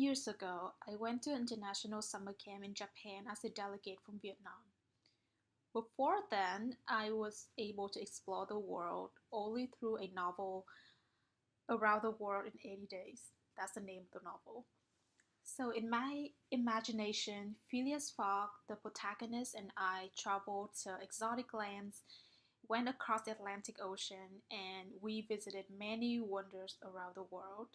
Years ago, I went to an international summer camp in Japan as a delegate from Vietnam. Before then, I was able to explore the world only through a novel, Around the World in 80 Days. That's the name of the novel. So, in my imagination, Phileas Fogg, the protagonist, and I traveled to exotic lands, went across the Atlantic Ocean, and we visited many wonders around the world.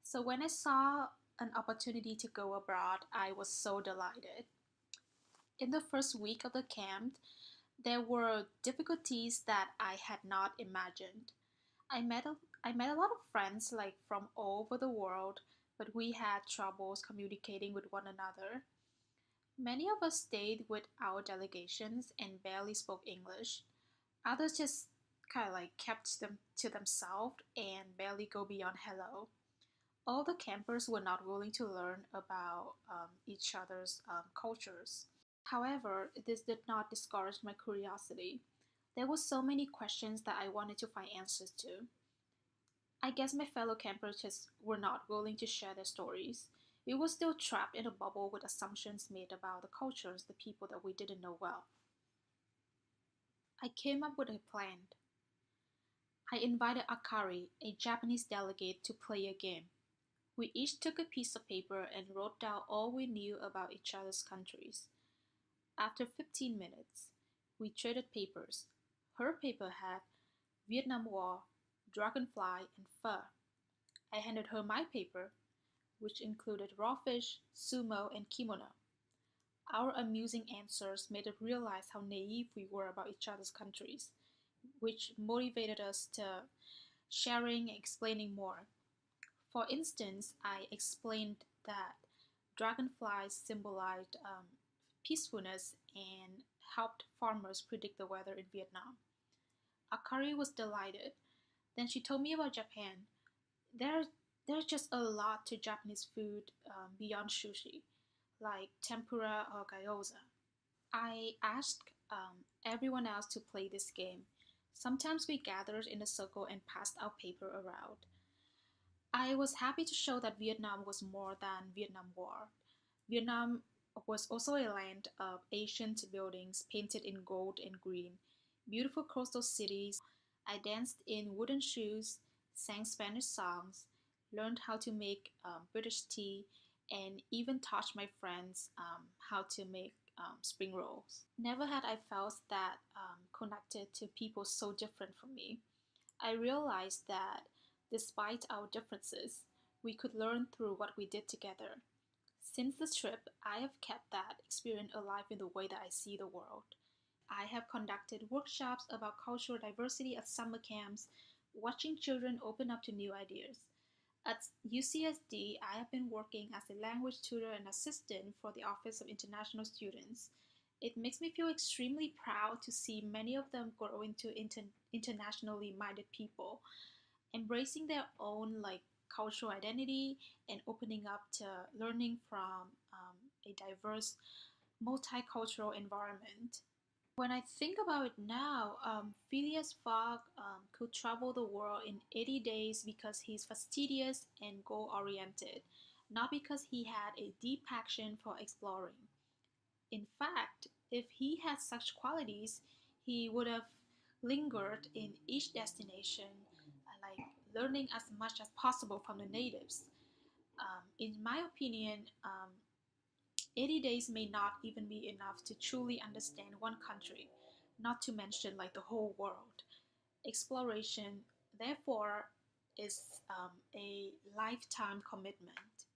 So, when I saw an opportunity to go abroad, I was so delighted. In the first week of the camp, there were difficulties that I had not imagined. I met a, I met a lot of friends like from all over the world, but we had troubles communicating with one another. Many of us stayed with our delegations and barely spoke English. Others just kind of like kept them to themselves and barely go beyond hello. All the campers were not willing to learn about each other's cultures. However, this did not discourage my curiosity. There were so many questions that I wanted to find answers to. I guess my fellow campers just were not willing to share their stories. We were still trapped in a bubble with assumptions made about the cultures, the people that we didn't know well. I came up with a plan. I invited Akari, a Japanese delegate, to play a game. We each took a piece of paper and wrote down all we knew about each other's countries. After 15 minutes, we traded papers. Her paper had Vietnam War, dragonfly, and fur. I handed her my paper, which included raw fish, sumo, and kimono. Our amusing answers made us realize how naive we were about each other's countries, which motivated us to sharing and explaining more. For instance, I explained that dragonflies symbolized peacefulness and helped farmers predict the weather in Vietnam. Akari was delighted. Then she told me about Japan. There, there's just a lot to Japanese food beyond sushi, like tempura or gyoza. I asked everyone else to play this game. Sometimes we gathered in a circle and passed our paper around. I was happy to show that Vietnam was more than Vietnam War. Vietnam was also a land of ancient buildings painted in gold and green, beautiful coastal cities. I danced in wooden shoes, sang Spanish songs, learned how to make British tea, and even taught my friends how to make spring rolls. Never had I felt that connected to people so different from me. I realized that despite our differences, we could learn through what we did together. Since this trip, I have kept that experience alive in the way that I see the world. I have conducted workshops about cultural diversity at summer camps, watching children open up to new ideas. At UCSD, I have been working as a language tutor and assistant for the Office of International Students. It makes me feel extremely proud to see many of them grow into internationally minded people, embracing their own like cultural identity and opening up to learning from a diverse multicultural environment. When I think about it now, Phileas Fogg could travel the world in 80 days because he's fastidious and goal oriented, not because he had a deep passion for exploring. In fact, if he had such qualities, he would have lingered in each destination, like learning as much as possible from the natives. In my opinion, 80 days may not even be enough to truly understand one country, not to mention like the whole world. Exploration, therefore, is a lifetime commitment.